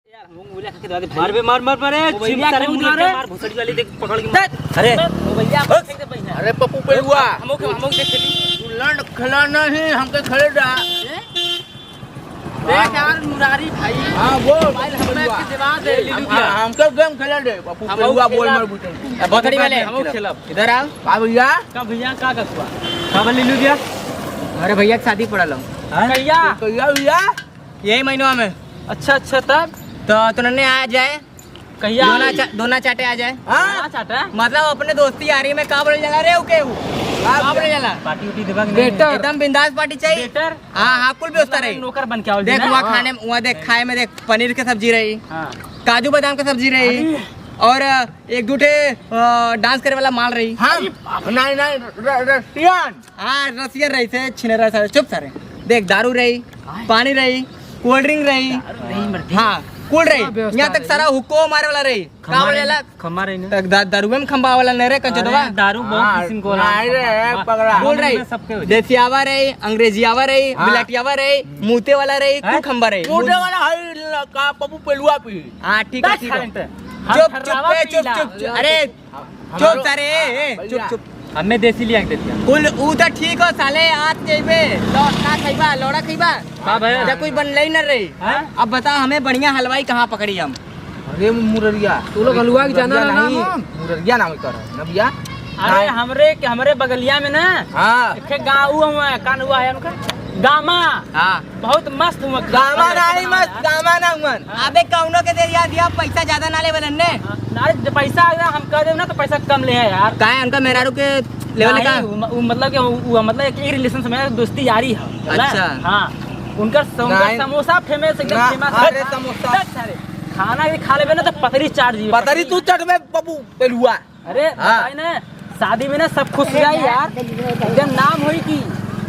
मार बे मार मार मारे मार भुसड़ी वाली देख पकड़ के अरे भैया अरे पप्पू पे हुआ हमो देख चली लड़ खिला नहीं हमके खड़े रहा देख यार मुरारी भाई हां वो मोबाइल हमें के दिवा दे हमके गेम खेला दे पप्पू पे हुआ बोल मर बुते भुसड़ी वाले हमो खेलब इधर आओ का भैया का कछुआ का बोल लीलू दिया अरे भैया की शादी पड़ा लो कहिया भैया यही महीनों में। अच्छा तब तो तुरंत आ जाए कहिया दोना चाटे आ जाए। हां चाटा मतलब अपने दोस्ती यारी में का बोल जाला रे ओके का बोल जाला पार्टी उठी देबा बेटर एकदम बिंदास पार्टी चाहिए। बेटर हां कुल व्यवस्था रही नौकर बन के आओ देख वहाँ खाने वहाँ देख खाए में देख पनीर की सब्जी रही हां काजू बादाम की सब्जी रही और एक दूठे डांस करे वाला माल रही। हां नहीं रसियन हाँ रसियन रही थे छिनेरा सारे चुप सारे देख दारू रही पानी रही कोल्ड ड्रिंक रही हाँ कूल रही यहाँ तक सारा हुक्को मारे वाला रही का बोलेला खम्मा रही ना दारू में खंबा वाला नहीं रे कंचोदवा दारू बहुत किस्म को नहीं रे पगड़ा बोल रही देसियावा रही अंग्रेजियावा रही बिलाटियावा रही मूते वाला रही तू खंबा रही मोटे वाला है का पप्पू पेलुआ पी हाँ ठीक है चुप चुप अरे चुप सारे चुप चुप हमें देसी लिया के देती कुल ऊ तो ठीक हो साले आज जेबे का खइबा लौड़ा खइबा हां भैया जब कोई बनले ही न रही अब बता हमें बढ़िया हलवाई कहाँ पकड़ी हम। अरे मुररिया तू लोग हलवा की जाना ना मुररिया नाम कर ना भैया अरे हमरे बगलिया में ना हां एक गांव हुआ कान हुआ है उनका गामा हाँ बहुत मस्त हुआ गामा नहीं मस्त गामा ना हुन अबे कौनो के दे दिया पैसा ज्यादा ना ले बलन ने ना पैसा अगर हम कर दे ना तो पैसा कम ले है यार का है उनका मेहरारू के लेवल का मतलब कि मतलब एक रिलेशन से मेरा दोस्ती यारी है अच्छा हाँ उनका समोसा फेमस एकदम फेमस अरे समोसा खाना भी खा लेबे ना तो पतरी चाट जी पतरी तू चट में पप्पू पेलुआ अरे भाई ना शादी में ना सब खुश हो जाए यार एकदम नाम होई की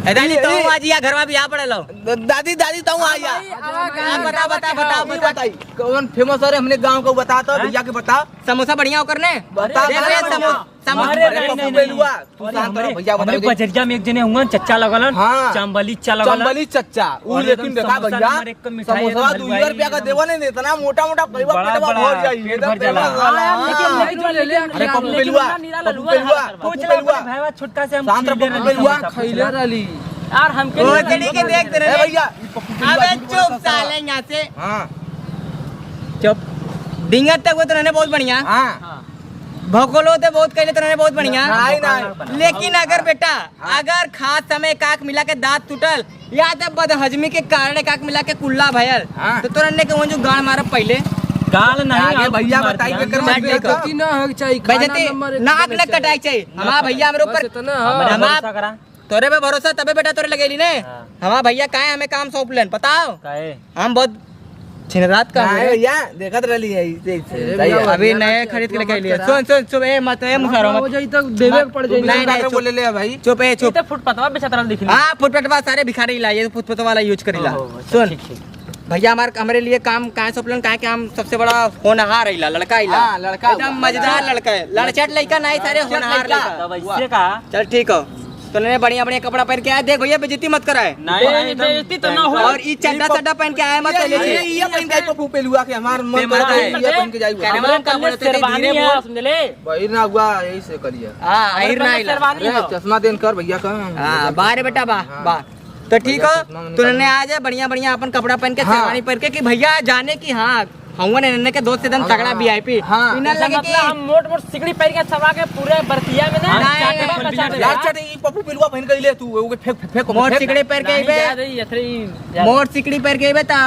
दादी तो आज या घरवा भी आ पड़े लो दादी तो आया बता कौन फेमस है हमने गांव को बता तो भैया के बताओ समोसा बढ़िया हो करने बता बजरिया में एक जने हुआ चच्चा लगलन चंबली चच्चा वो लेकिन देखा भैया समोसा 2 रुपया का देवा नहीं इतना मोटा पैवा पेटवा भर जाई अरे पप्पू पेलुआ छोटका से शांत पप्पू पेलुआ खइले रहली यार हमके के देख रहे भैया अबे चुप साले यहाँ से हां चुप डिंगत तक वो तो रहने बहुत बढ़िया हां भोकोलो तो बहुत कहले तो रहने बहुत बढ़िया नहीं लेकिन अगर बेटा अगर खास समय काक मिला के दांत टूटल या तो बदहजमी के कारण काक मिला के कुल्ला भयल तो तुरंत के वो जो गाड़ मारब पहले गाल नहीं आगे भैया बताई के कर ना हो चाहिए नाक न कटाई चाहिए हमारा भैया हमरे ऊपर तोरे पे भरोसा तबे बेटा तोरे लगेली ने हमारा भैया काहे हमें काम सौंप लेन बताओ हम बहुत छिनरात का भैया देखत रहली है अभी नए खरीद के लेके लिए सुन ए मत ए मुसारो हो जाई तो देवे पड़ जाई नहीं बोले ले भाई चुप ए चुप तो फुटपाथवा बेचतरा दिख हां फुटपाथ सारे भिखारी लाए फुटपाथ वाला यूज करीला सुन भैया हमारे लिए काम काहे सौंपलन काहे कि हम सबसे बड़ा होनहार रहिला लड़का हिला हां लड़का एकदम मजेदार लड़का है लड़चट लड़का नहीं सारे होनहार लड़का वैसे का चल ठीक हो तो ने बढ़िया कपड़ा पहन के आया देख भैया बेइज्जती मत कराए नहीं बेइज्जती तो ना हो और ई चड्डा पहन के आया मत ले ये पहन के पप्पू पेलुआ के हमार मन करता है ये पहन के जाई कैमरा का बोलते धीरे बोल समझले भाई ना हुआ यही से करिए हां आहिर ना अरे चश्मा देन कर भैया का हां बाहर बेटा बा तो ठीक हो तूने आ जा बढ़िया अपन कपड़ा पहन के शेरवानी पहन के कि भैया जाने की हां हवन ने के दोस्त एकदम तगड़ा वीआईपी इना लगे कि हम मोट सिकड़ी पैर के सवा के पूरे बरतिया में ना यार चटे ई पप्पू पेलुआ पहन के ले तू वो फेंक मोट सिकड़ी पैर के इबे मोट सिकड़ी पैर के इबे ता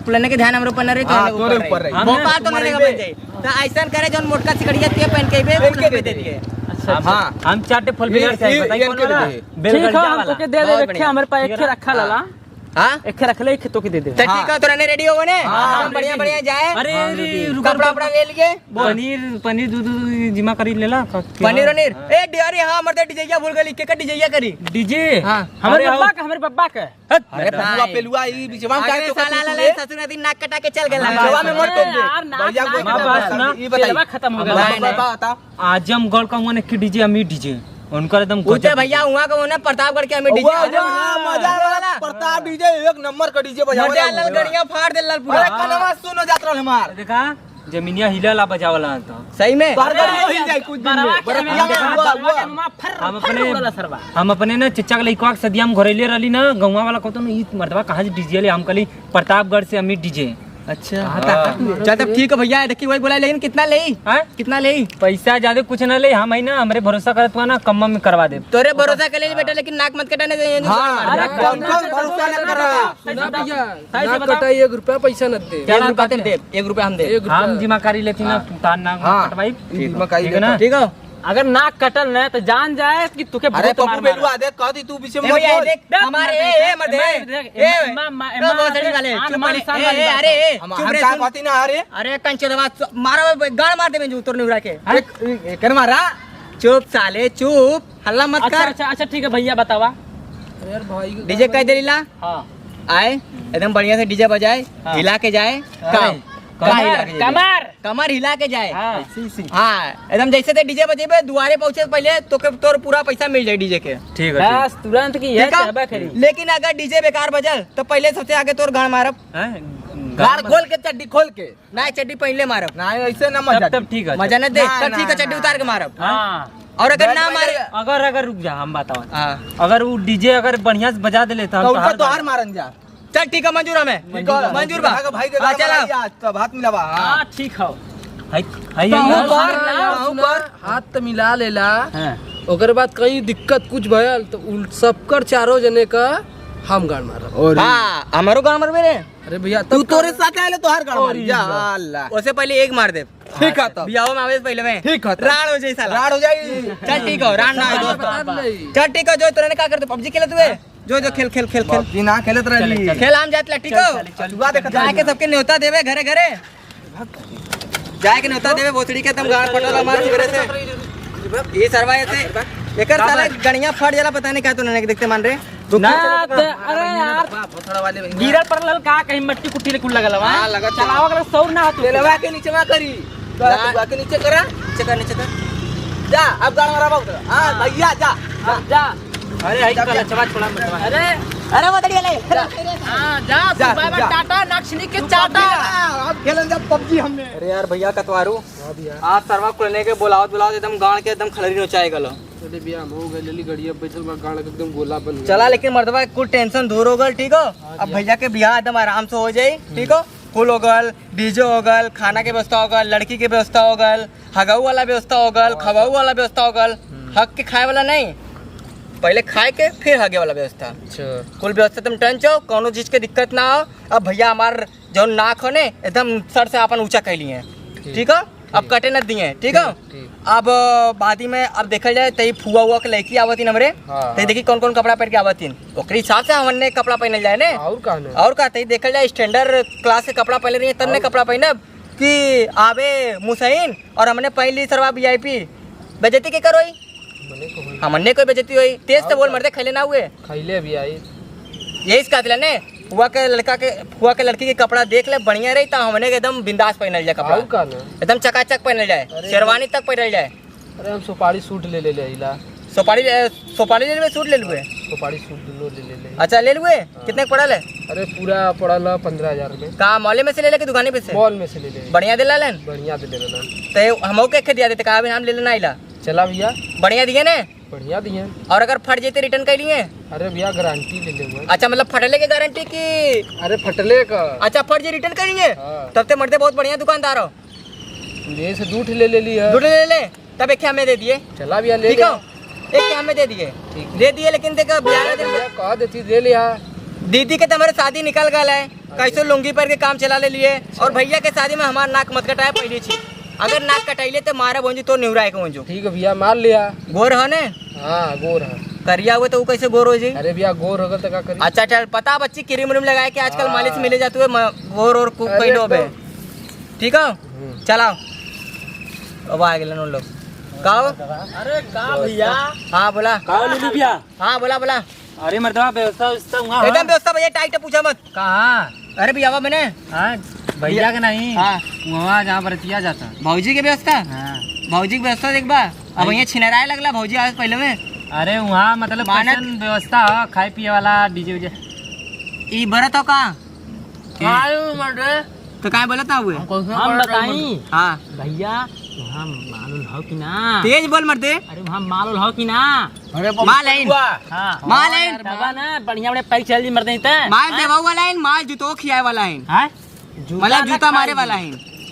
पुलने के ध्यान हमरो पर न रे ऊपर रही भोपाल तो नहीं बन जाए तो ऐसा करे जोन मोटका सिकड़िया ते पहन के इबे पुल पे दे दिए हां हम चाटे फल बिगड़ से बताई कौन वाला ठीक है हम तो के दे दे रखे हमरे पास एक रखा लाला हां एक रख ले तो के दे दे ठीक है तोरा ने रेडी हो ने बढ़िया जाए अरे कपड़ा ले लिए पनीर दूध जिमा करी लेला पनीर ए डियरी हां मरते डीजे भूल गली के डीजे करी डीजे हां हमरे पप्पा के अरे पप्पू पेलुआ ई बीचवा का तो साला ले ससुर दिन नाक कटा के चल गेला जवा में मर तो यार भैया को ई बताई खत्म हो गया बता आजमगढ़ का माने की डीजे अमी डीजे उनका एकदम पूछे भैया हुआ का होना प्रतापगढ़ के हमें डीजे मजा वाला प्रताप डीजे एक नंबर का डीजे बजावे लाल गड़िया फाड़ दे लाल पूरा अरे कनवा सुनो जात रहल हमार देखा जमीनिया हिला बजावला तो सही में हिल जाए कुछ दिन में बरतिया हम अपने ना चचा के लइकवा के सदिया में घरेले रहली ना गौवा वाला कहतो ना ई मर्दवा कहां से डीजे ले हम कली प्रतापगढ़ से अमित डीजे। अच्छा चल तब ठीक है भैया देखी वही बोला लेकिन कितना ले कितना ले पैसा ज्यादा कुछ ना ले हम ना हमरे भरोसा करत हुआ ना कम में करवा दे। तोरे भरोसा कर ले बेटा लेकिन नाक मत कटाने दे। कौन भरोसा न करा सुना भैया नाक कटाई 1 रुपया पैसा न दे। 1 रुपया तुम दे 1 रुपया हम दे हम जिम्मेदारी लेती ना तार नाक कटवाई ठीक है ना ठीक है। अगर नाक कटल न तो जान जाए कि तुके अरे पप्पू बेलुआ देख कहती तू पीछे मत बोल देख हमारे ए मत वाले चुप पहले अरे हम क्या कहती ना अरे कंचदवा मारो गाड़ मार दे मैं जो तोरने उड़ा के कर मारा चुप साले चुप हल्ला मत कर। अच्छा ठीक है भैया बतावा यार भाई डीजे कह दे लीला हां आए एकदम बढ़िया से डीजे बजाए हिला के जाए काम कमर कमर हिला के जाए हाँ एकदम जैसे थे डीजे बजेबे दुआरे पहुंचे पहले तो तोर पूरा पैसा मिल जाए डीजे के। ठीक है बस तुरंत की है लेकिन अगर डीजे बेकार बजल तो पहले सबसे आगे तोर गाड़ मारब गार खोल के चड्डी खोल के ना चड्डी पहले मारब ना ऐसे ना मजा तब ठीक है मजा न दे तब ठीक है चड्डी उतार के मारब। और अगर ना मारे अगर रुक जा हम बताओ अगर वो डीजे अगर बढ़िया से बजा दे लेता तो तोहार मारन जा चल ठीक है मंजूर हमें मंजूर बा भाई के चला हाथ मिलावा हां ठीक है हाथ तो मिला लेला ओकर बाद कहीं दिक्कत कुछ भयल तो सबकर चारों जने का हम गाड़ मारब। हां हमारो गाड़ मारबे रे। अरे भैया तू तोरे साथ आले तोहार गाड़ मारी जा अल्लाह उससे पहले एक मार दे। ठीक है तब बियाह में आवे से पहले में ठीक है राण हो जाए साला राड हो जाई। चल ठीक है राण ना है दोस्त चल ठीक है जो तोरे ने क्या करते पबजी खेलत हुए जो जो खेल खेल खेल खेल जी ना खेलत रहली खेल आम जात लट्टी को चलुआ देखत जाके सबके न्योता देवे घरे घरे जाके न्योता देवे भोसड़ी के तुम गाड़ पटोला मार चिगरे से ये सरवा ऐसे एकर साला गणिया फट जाला पता नहीं क्या तो नने देखते मान रहे ना अरे यार थोड़ा वाले गिरल पड़ल का कहीं मट्टी कुट्टी ले कुल लगल बा हां लगा चलावा कर सौर ना तू लेवा के नीचे में करी लगा के नीचे करा नीचे कर जा अब गाड़ मारा बाबू हां भैया जा जा अरे आई कल चवा छोड़ा मत अरे अरे मत ले हां जा बाय बाय टाटा नक्शनी के चाटा अब खेलन जब पबजी हमने अरे यार भैया कतवारू आप सरवा खुलने के बुलावत एकदम गाड़ के एकदम खलरी नोचाए गलो। अरे भैया हम हो गए लेली गड़िया बैठल बा गाड़ एकदम गोला बन गया। चला लेकिन मर्दबा कुछ टेंशन दूर हो गल ठीक हो। अब भैया के ब्याह एकदम आराम से हो जाये ठीक हो। फुल हो गल डीजे हो गल खाना के व्यवस्था हो गल लड़की के व्यवस्था हो गल हगाऊ वाला व्यवस्था हो गल खवाऊ वाला व्यवस्था हो गल हक के खाए वाला नहीं पहले खाए के फिर हगे वाला व्यवस्था। अच्छा कुल व्यवस्था तुम टंचो कोनो चीज के दिक्कत ना हो। अब भैया हमार जो नाक हो ने एकदम सर से अपन ऊंचा कैली है ठीक हो। अब कटे न दिए ठीक हो। अब बादी में अब देखल जाए तई फुआ हुआ के लड़की आवती हमरे तई देखी कौन कौन कपड़ा पहन के आवती ओकरी हिसाब से हमने कपड़ा पहनल जाए ने और का तई देखल जाए स्टैंडर्ड क्लास के कपड़ा पहन रही तब ने कपड़ा पहनब कि आवे मुसैन और हमने पहन ली सरवा वीआईपी बेइज्जती के करोई हमने कोई बेइज्जती हुई तेज से बोल मरते खैले ना हुए खैले भी आई यही इसका दिला ने फुआ के लड़की के कपड़ा देख ले बढ़िया रही तो हमने एकदम बिंदास पहनल जाए कपड़ा एकदम चकाचक पहनल जाए शेरवानी तक पहनल जाए। अरे हम सुपारी सूट ले ले इला सोपारी ले लुए सूट ले लुए सुपारी सूट दोनों ले अच्छा ले लुए कितने पड़ल है? अरे पूरा पड़ल 15,000 में। कहा मॉल में से ले ले कि दुकानी पे से? मॉल में से ले ले बढ़िया दिला लेन बढ़िया दे लेना तो हमो के दिया देते कहा हम ले लेना आइला चला भैया बढ़िया दिए ने बढ़िया दिए। और अगर फट जेते रिटर्न कर लिए? अरे भैया गारंटी ले ले। अच्छा मतलब फटले की गारंटी की? अरे फटले का अच्छा फट जे रिटर्न करेंगे तब ते मर्दे बहुत बढ़िया दुकानदार हो ये से दूठ ले ले लिया दूठ ले ले तब एक हमें दे दिए। चला भैया ले ठीक हो एक हमें दे दिए लेकिन देखा ब्याह दिन कहा देती दे लिया दीदी के तुम्हारे शादी निकल गया है कैसे लुंगी पर के काम चला ले लिए और भैया के शादी में हमारा नाक मत कटाया पहले चीज अगर नाक कटाइले तो मारा बोंजू तो निवराए को बोंजू ठीक है भैया मार लिया गोर है ने हाँ गोर है करिया हुए तो वो कैसे गोर हो जी? अरे भैया गोर होगा तो क्या करी। अच्छा चल पता बच्ची क्रीम उरीम लगाए कि आजकल मालिश मिले जाते हुए गोर और कैलो बे ठीक हो चलाओ अब आ गए लोग कहो। अरे का भैया हाँ बोला का लीली भैया हाँ बोला अरे मर्दवा व्यवस्था एकदम व्यवस्था भैया टाइट है पूछा मत कहाँ अरे भैया मैंने हाँ भैया के नहीं हाँ वहाँ जहाँ बरतिया जाता भाजी की व्यवस्था हाँ भौजी की व्यवस्था देख बा अब यहाँ छिनराए लगला भौजी आज पहले में अरे वहाँ मतलब मानक- कैसन व्यवस्था है खाए पिए वाला डीजे उजे ई बरत हो का मर्दे तो काय बोलत ना हुए हम बताई हाँ भैया वहाँ मालूम हो कि ना तेज बोल मरते अरे वहाँ मालूम हो कि ना अरे माल लाइन हाँ माल लाइन तबा ना बढ़िया बढ़िया पैक चल जी मरते ही माल देवा वाला है माल जूतो खियाए वाला है हैं मतलब जूता मारे वाला है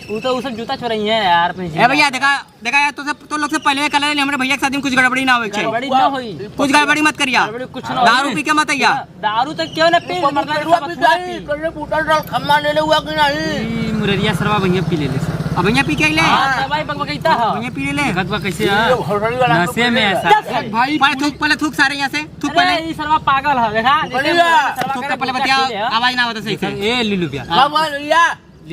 वो तो सब जूता चोरई है यार अपने ए भैया देखा देखा यार तो लोग से पहले में कलर हमारे भैया के साथ में कुछ गड़बड़ी ना होवे चाहिए बड़ी ना होई कुछ गड़बड़ी मत करिया कुछ ना दारू पी के मत आइया दारू तक क्यों ना पी करने बूटा डाल खम्मा ले ले हुआ कि नहीं मुररिया सरवा भैया पी ले ले अब भैया पी के ले दवाई बकबकैता है भैया पी ले देखत बा कैसे है नशे में ऐसा भाई पहले थूक सारे यहाँ से थूक पहले अरे ये सरवा पागल है देखा थूक का पहले बतिया आवाज ना होता सही से ए लिलू भैया क्या बोल लिया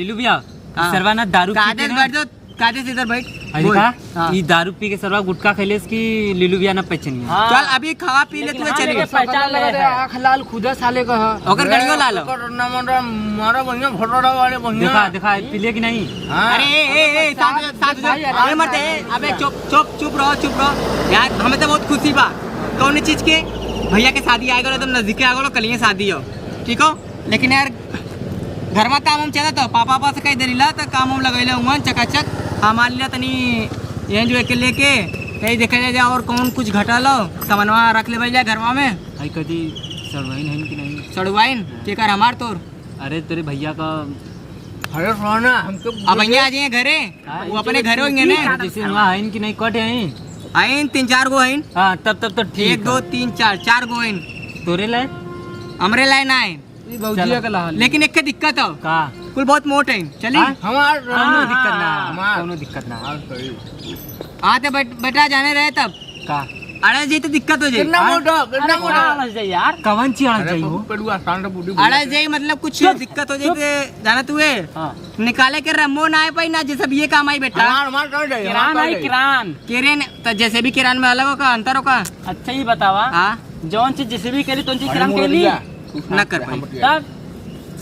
लिलू भैया हाँ। सरवा ना दारू पी कायदे के से ना बैठ जाओ कायदे से इधर बैठ अरे बोल। का हाँ। ये दारू पी के सरवा गुटखा खैले की लिलू भैया ना पहचानी चल अभी खा पी ले तू चलिए पहचान ले आँख लाल खुदा साले का है ओकर गड़ियो ला लो मारा बढ़िया फोटो वाले बढ़िया देखा देखा पी ले कि नहीं अरे ए साथ अरे मत अबे चुप चुप चुप रहो यार हमें तो बहुत खुशी बा कौन चीज के भैया के शादी आ गए एकदम नजदीक आ गए कल शादी हो ठीक हो लेकिन यार घर में काम हम चला तो पापा से कहीं देरी ला तो काम हम लगैले हुआ चकाचक हमार लिया तनी यहाँ जो के लेके कहीं देखा जाए और कौन कुछ घटा लो सामानवा रख ले जाए घरवा में आई कदी सड़वाइन है कि नहीं सड़वाइन के कर हमार तोर अरे तेरे भैया का अरे सोना हमको अब भैया आ जाए घरे वो अपने घरे होंगे ना जैसे वहाँ है कि नहीं कट है आइन 3-4 गो आइन हाँ तब तो ठीक 1 2 3 4 गो आइन तोरे लाए हमरे लाइन आए ये भौजिया का लाल लेकिन एक दिक्कत हो का कुल बहुत मोट है चली हाँ? हमार कोनो दिक्कत ना हमार कोनो दिक्कत ना हाँ तो बेटा जाने रहे तब का अड़स जाई तो दिक्कत हो जाए कितना मोटा यार कवन ची अड़ जाई हो पेड़ुआ सांड बूढ़ी अड़स जाई मतलब कुछ दिक्कत हो जाए जाना तू है हाँ निकाले के रमो ना आए पाई ना जैसे भी ये काम आई बेटा हमार कर दे किरान है किरान किरेन तो जैसे भी किरान में अलग होगा अंतर होगा अच्छा ही बतावा हाँ जौन चीज जैसे भी करी तो चीज किरान के लिए न कर पाई तब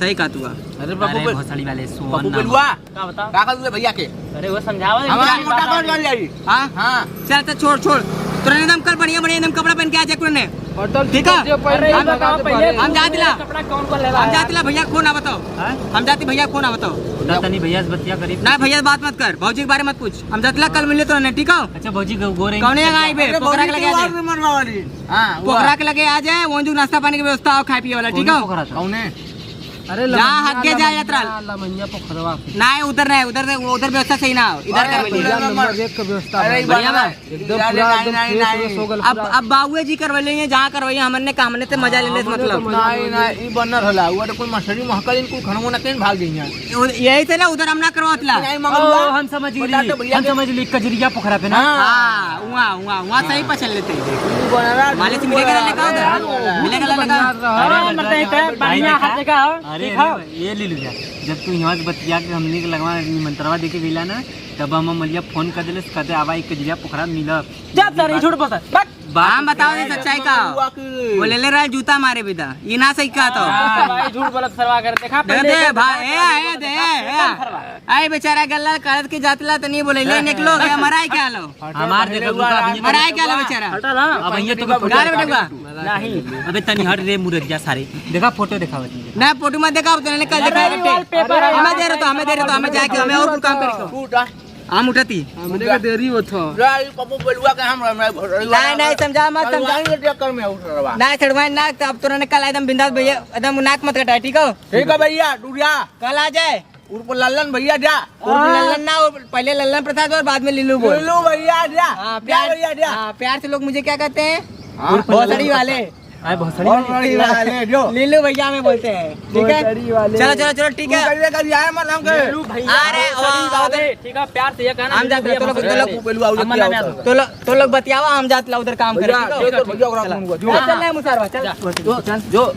सही कहा तू अरे अरे भोसड़ी वाले बाबू सोन नाम पेड़ुआ का बता का कर भैया के अरे वो समझावा हमारा मोटा कर डाल जाई हाँ हां चल तो छोड़ तुरंत एकदम कल बढ़िया एकदम कपड़ा पहन के आ जाए ने होटल ठीक है? जो पहले अरे ही लगा बताओ दे पहले पहले। हम जा दिला कपड़ा कौन कौन लेवा हम जाती ला भैया को ना बताओ हाँ? हम जाती भैया को ना बताओ तनी भैया से बतिया करी ना भैया से बात मत कर भौजी के बारे मत पूछ हम जाती ला कल मिले तो नहीं ठीक हो अच्छा भौजी गो रही कौन है आई बे पोखरा के लगे आ जाए मरवा वाली हां पोखरा के लगे आ जाए वहाँ जो नाश्ता पानी की व्यवस्था हो खाए पिए वाला ठीक हो कौन है अरे जहाँ हट के जाए यात्रा लमनिया पोखरवा ना उधर नहीं उधर व्यवस्था सही ना हो इधर कर भैया, लिया नंबर 1 का व्यवस्था अरे है। बढ़िया बा एकदम पूरा एकदम फ्रेश हो गल अब बाबू जी करवाइए जहाँ करवाइए हमने का हमने तो मजा लेने से मतलब नहीं नहीं ई बनर हला हुआ तो कोई मछली महकलिन को खनमो ना केन भाग गई यही से ना उधर हम ना करवातला नहीं ओ, मंगलवा हम समझ ली हम समझ ली कजरिया पोखरा पे ना हाँ वहाँ सही पचल लेते माले से मिलेगा लगा उधर मिलेगा लगा अरे मतलब एक बढ़िया हर जगह हो अरे ठीक हो ये ले लिया जब तू यहाँ से बतिया के हमने के लगवा निमंत्रवा दे के गइला ना तब हम मलिया फोन कर दिले कहते आवा एक कजरिया पोखरा मिलब जा तारी झूठ बता हम बताओ ये सच्चाई का बोले ले रहा जूता मारे बिदा ये ना सही कहा तो भाई झूठ बोलत सरवा कर देखा दे दे भाई ए दे आई बेचारा गल्ला करत के जातला त नहीं बोले ले निकलो गया मराई क्या लो हमार देखो मराई क्या लो बेचारा हटा ना अब ये तो गारे बेटा नहीं अबे तनी हट रे मुररिया सारे देखा फोटो दिखावत ना फोटो मत दिखाओ तो ने कल दिखा हमें दे रहे तो हमें जाके हमें और काम करेंगे हम उठती हमने का देरी होत हो राई पप्पू बेलुआ के हम नहीं समझा मत समझा चक्कर में उठरवा ना छड़वाए ना अब तो ने कल एकदम बिंदास भैया एकदम नाक मत कटा ठीक हो ठीक है भैया डूरिया कल आ जाए उर्फ लल्लन भैया जा लल्लन ना पहले लल्लन प्रसाद और बाद में लिल्लू बोल लिल्लू भैया जा हाँ प्यार भैया जा प्यार से लोग मुझे क्या कहते हैं भोसड़ी वाले आए भोसड़ी जो लिल्लू भैया में बोलते हैं ठीक है चलो ठीक है अरे ठीक है प्यार से ये कहना हम जाते तो लोग बतियावा हम जाते उधर काम करें चल रहे मुसारवा चल जो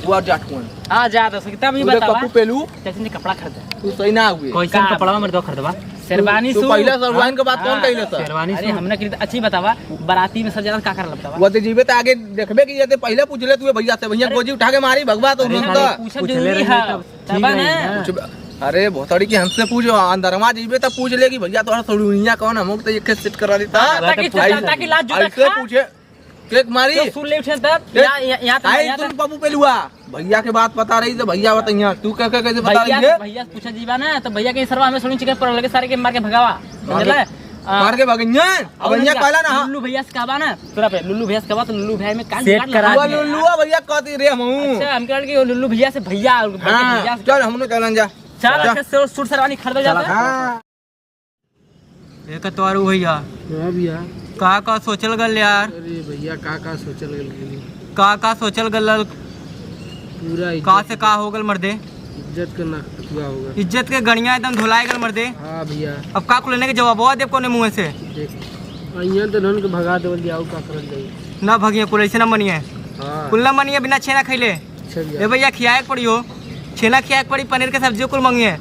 वो जाट कौन हां जा तो सकता भी बतावा पप्पू पेलू जैसे कपड़ा खरीदा तू सही ना हुए कैसा कपड़ा में दो खरीदवा शेरवानी तू सूट पहले सरवाइन के बात कौन कहले सर शेरवानी अरे हमने खरीद अच्छी बतावा बाराती में सब ज्यादा का कर लगता वो तो जीवे तो आगे देखबे की जते पहले पूछ ले तू भैया से भैया गोजी उठा के मारी भगवा तो उन्होंने तो पूछब जरूरी है तब ना अरे भोसड़ी की हमसे पूछो अंदरमा जीबे तब पूछ लेगी भैया तोरा सड़ुनिया कौन हम तो एक सेट करा देता ताकि लाज जुटा ऐसे पूछे केक मारी सुन ले उठे तब यहाँ तुम पप्पू पेलुआ भैया के बात पता रही तो भैया बताइए तू क्या क्या कैसे बता रही है भैया पूछा जीवा ना तो भैया के सरवा हमें सुनी चिकन पर लगे सारे के मार के भगावा समझला मार के भगइया अब भैया कहला ना लुल्लू भैया से कहवा ना तोरा पे लुल्लू भैया से कहवा तो लुल्लू भैया में कान सेट करा वो लुल्लुआ भैया कहती रे हम अच्छा हम कह के लुल्लू भैया से भैया हां चल हमने कहलन जा चल अच्छा सूट सरवानी खरीद जाता हां एक तोरू भैया हां भैया का सोचल गल यार। अरे भैया का सोचल गेल का सोचल गल पूरा का से का हो गल मर्दे इज्जत करना कतुआ होगा। इज्जत के गणिया एकदम धुलाए गल मर्दे। हां भैया अब का को लेने के जवाब दे कोने मुंह से देख अइया तो नन के भगा देवल जाऊ का करल जाई ना भगिए कुल ऐसे ना मनिए हां कुल ना मनिए बिना छेना खइले अच्छा ए भैया खियाए पड़ी हो छेना खियाए पड़ी पनीर के सब्जी कुल मंगिए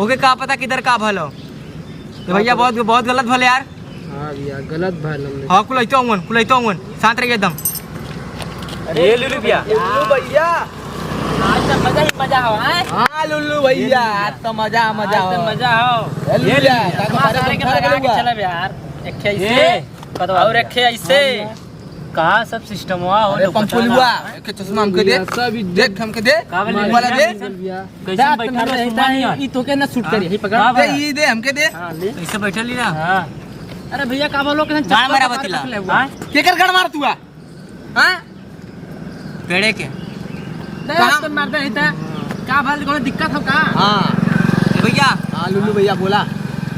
ओके का पता किधर का भलो ए भैया बहुत गलत भले यार। हां भैया गलत भाई हमने हां कुल ऐतो शांत रहिए एकदम। अरे लुल्लू भैया आज तो मजा ही मजा हो हैं हां लुल्लू भैया आज तो मजा आज तो मजा हो ये ले सारे के लगा के चले यार एक ऐसे और एक ऐसे कहां सब सिस्टम हुआ अरे पंपुलुआ एक चश्मा हमके दे सब देख हमके दे वाला दे भैया कैसे बैठा रहता है ई तो के ना शूट करी है पकड़ दे ये दे हमके दे हां ले ऐसे बैठल ली ना। हां अरे भैया का बोलो के गाड़ मारा बतिला के कर गड़ मार तू हां पेड़े के कहां तो मारते नहीं था का भल कोनो दिक्कत हो का हां ए भैया हां लुल्लू भैया बोला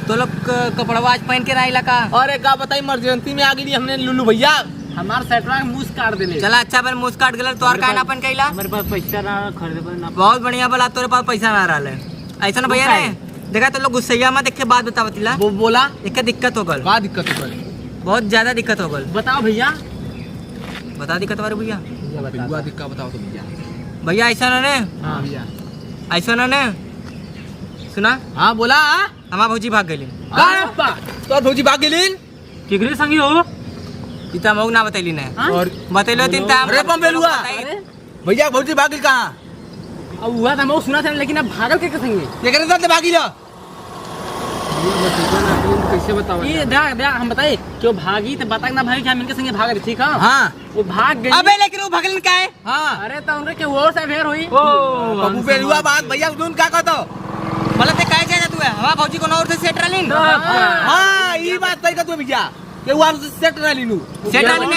तो लोग कपड़वा आज पहन के ना इलाका अरे का बताई इमरजेंसी में आ गई हमने लुल्लू भैया हमार सेटवा मूस काट देले चला अच्छा पर मुझ काट गलर तोर का ना पहन के इला हमारे पास पैसा ना खरीदे पर ना बहुत बढ़िया बोला तोरे पास पैसा ना रहले ऐसा ना भैया रे देखा तो लोग गुस्सैया मत देख के बात बता बतिला वो बोला एक दिक्कत हो गल का दिक्कत हो बहुत ज्यादा दिक्कत हो गल बताओ भैया बता दिक्कत बारे भैया हुआ दिक्कत बताओ तो भैया भैया ऐसा ना ने हां भैया ऐसा ना ने सुना हां बोला हमार भौजी भाग गइली का तो भौजी भाग गेली केकरे संगी हो इता मौग ना बतैली ने और बतैलो तीन ता अरे पंबेलुआ भैया भौजी भाग गई कहां अब हुआ था मैं सुना था लेकिन अब भागल के संगे ये करे साथ भागी जा कैसे बताओ ये देख हम बताए क्यों भागी तो बता ना भाई क्या हम इनके संगे भाग रही ठीक है हां वो भाग गई अबे लेकिन वो भगलन का है। हां अरे तो उनके वो से फेर हुई पप्पू पेलुआ बात भैया सुन का कहतो मतलब ते काहे जाए तू है हमार भौजी को और से सेट रलिन हां ई बात सही कहतो भैया के वार से सेट रही नु सेट रलिन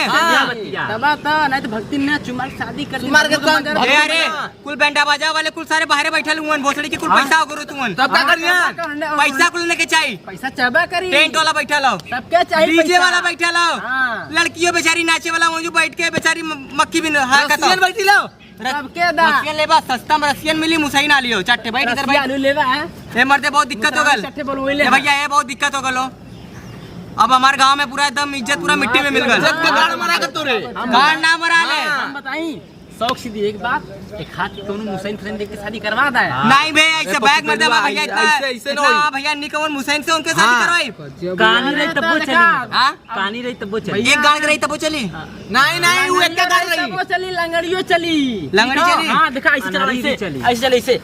तब तो नहीं तो भक्ति ने चुमार शादी कर चुमार के संग ए अरे कुल बैंडा बाजा वाले कुल सारे बाहर बैठल हुन भोसड़ी के कुल पैसा करो तुमन तब का करिया पैसा कुल लेके चाहिए पैसा चाबा करी टेंट वाला बैठल हो सबके चाहिए डीजे वाला बैठल हो हाँ। लड़कियों बेचारी नाचे वाला वहीं बैठ के बेचारी मक्खी भी हां का रसियन बैठी लो सबके दा रसियन लेबा सस्ता में रसियन मिली मुसई ना लियो चट्टे बैठ इधर बैठ आलू लेवा है ए मर्दे बहुत दिक्कत हो गल चट्टे बोल ले ए भैया ये बहुत दिक्कत हो गलो अब हमारे गांव में पूरा एकदम इज्जत पूरा मिट्टी में मिल गल जब के गाड़ मारा कर तोरे गाड़ ना मरा ले हम बताई शौक सीधी एक बात एक हाथ कोनो मुसैन फ्रेंड देख के शादी करवा दा नहीं भैया ऐसे बैग मत दे भैया ऐसे ना हां भैया निकवन मुसैन से उनके शादी करवाई कहानी रही तब वो चली हां कहानी रही तब वो चली एक गाड़ रही तब वो चली नहीं नहीं वो एक गाड़ रही वो चली लंगड़ियो चली लंगड़ी चली? हां देखा ऐसे चला ऐसे चले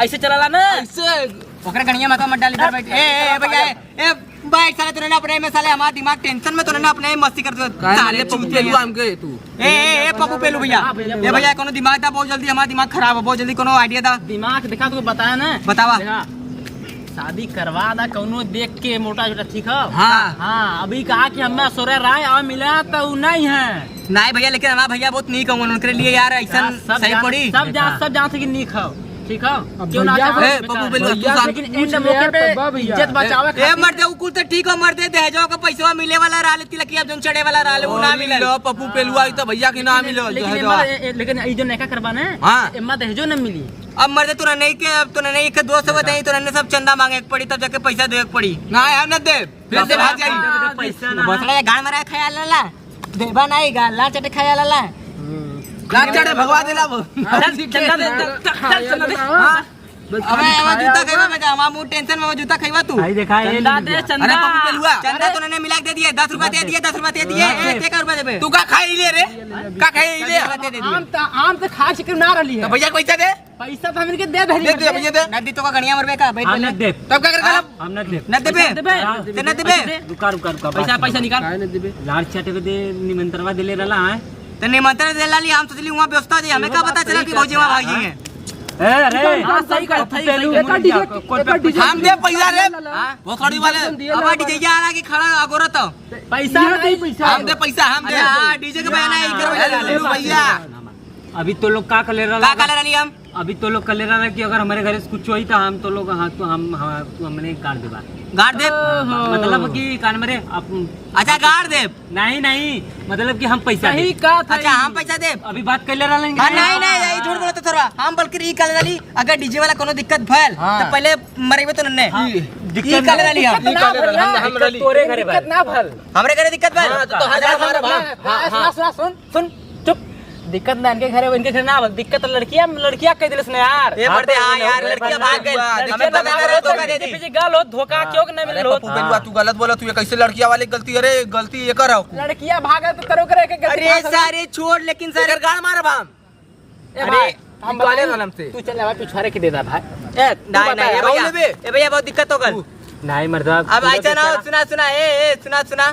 ऐसे चला ना ऐसे ओकरा गणिया माथा मत डाल इधर बैठ ए भैया ए बैठ साले तूने अपने में साले हमारा दिमाग टेंशन में तूने अपने मस्ती करते साले पप्पू पेलुआ हमके तू ए पप्पू पेलू भैया ए भैया कोनो दिमाग दा बहुत जल्दी हमारा दिमाग खराब है बहुत जल्दी कोनो आइडिया दा दिमाग देखा तो बताया ना बतावा देखा, शादी करवा दा कौनो देख के मोटा छोटा ठीक है हाँ हाँ अभी कहा कि हमें सोरे राय और मिला तो वो नहीं है नहीं भैया लेकिन हमारा भैया बहुत नीक है उनके लिए यार ऐसा सही पड़ी सब जान से कि नीक हो ठीक है क्यों ना भैया, चाहो? ए, पप्पू बेलुआ, तू साथ लेकिन एंड मौके पे इज्जत बचावे ए मर्दे उकुल तो ठीक हो मर्दे दहेजो का पैसा मिले वाला रहले तिलक अब जोन चढ़े वाला रहले वो ना मिले लो पप्पू पेलुआ ई तो भैया के ना मिलो लेकिन ई जो नैका करवाना है हाँ। एम्मा दहेजो न मिली अब मर्दे तूने नहीं के अब तूने नहीं के दोस्त बताई तूने सब चंदा मांगे पड़ी तब जाके पैसा देवे पड़ी ना यार न दे फिर से भाग जाई पैसा बसड़ा गाड़ मारा ख्याल ला देबा नहीं गाला चटे ख्याल ला लाच चढ़े भगवा देला वो चंदा दे चंदा दे अबे जूता खइबा बेटा हम मुंह टेंशन में जूता खइबा तू भाई देखा है चंदा दे अरे चंदा पप्पू पे हुआ चंदा तो ने मिला के दे दिए 10 रुपए दे दिए 10 रुपए दे दिए ए ते का रुपए देबे तू का खाई ले रे का खाई ले दे दिए आम तो खा चिकन ना रही तो है भैया पैसा दे पैसा तो हमन के दे दे दे भैया दे नदी तो का गणिया मरबे का बैठ हम न दे तब क्या कर हम न दे न देबे ते न देबे रुका रुका रुका पैसा पैसा निकाल काय न देबे लाल चाटे को दे निमंत्रणवा दिले रहला है ते निमंत्रण दे लाली हम सोचली वहां व्यवस्था दे हमें का पता चला कि भौजी वहां भागी है ए अरे हां सही कर हम दे पैसा रे वो थोड़ी वाले अब डीजे आना कि खड़ा अगोरत पैसा नहीं पैसा हम दे पैसा हम दे हां डीजे के बयाना इधर भैया अभी तो लोग का ले का रहा काले रानी हम अभी तो लोग ले रहा कि अगर हमारे घर से कुछ हुई तो हम तो लोग हाँ तो हम हमने गाड़ देवा गाड़ दे मतलब कि कान मरे अच्छा गाड़ दे नहीं नहीं मतलब कि हम पैसा सही दे। का था अच्छा हम पैसा दे अभी बात कर ले रहा नहीं नहीं यही झूठ बोलते थोड़ा हम बल्कि ई काले वाली अगर डीजे वाला कोनो दिक्कत भइल तो पहले मरेबे तो नन्ने ई काले वाली हम तोरे घरे दिक्कत ना भल हमरे घरे दिक्कत भइल तो हजार मारे भाग सुन सुन चुप दिक्कत ना इनके घरे इनके घर ना भल दिक्कत लड़कियां कह दिलस ने यार ये पड़ते हां यार लड़कियां भाग गई हमें तो मेरे धोखा दे दी पीछे गाल हो धोखा क्यों ना मिल हो पप्पू बेलुआ तू गलत बोला तू ये कैसे लड़कियां वाली गलती अरे गलती ये कर लड़कियां भागे तो करो करे के अरे सारे छोड़ लेकिन सर गाड़ मार भाम अरे हम वाले वालम से तू चल भाई पिछवाड़े के दे दा भाई नहीं नहीं ये भैया बहुत दिक्कत हो गई नहीं मर्दा अब ऐसा ना सुना सुना ए सुना सुना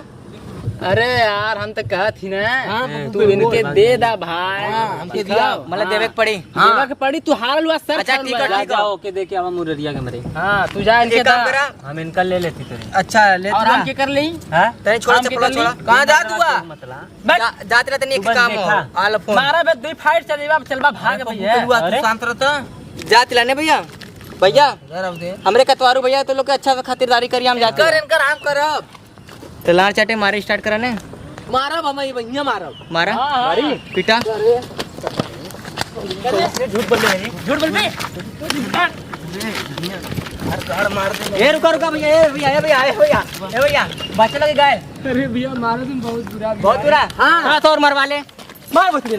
अरे यार हम तो कहा थी ना तू इनके दे दा भाई हमके दिया मतलब देवे पड़ी देवा के पड़ी तू हार लुआ सर अच्छा ठीक है ठीक है जाओ के देखे आवा मुररिया के मरे हां तू जा इनके एक दा काम करा हम इनका ले लेते तेरे अच्छा ले और हम के कर ली हां तने छोड़ हम चपला के छोड़ा कहां जा तू मतलब जाते रहते नहीं एक बस काम हो देखा। आल फोन मारा बे दो फाइट चलेबा चलबा भाग भैया बेलुआ तू अरे? शांत रहता जात लाने भैया भैया इधर आओ दे हमरे कतवारू भैया तो लोग के अच्छा से खातिरदारी करी हम जाते कर इनकर हम करब तो लार चाटे मारे स्टार्ट कराने मारा भमई भैया मारा मारा मारी पिटा झूठ बोल रहे झूठ बोल बे ए रुका रुका भैया ए भैया ए भैया ए भैया ए भैया बच्चे लगे गए अरे भैया मारा तुम बहुत बुरा बहुत बुरा हां थोड़ा और मरवा ले मार बस ले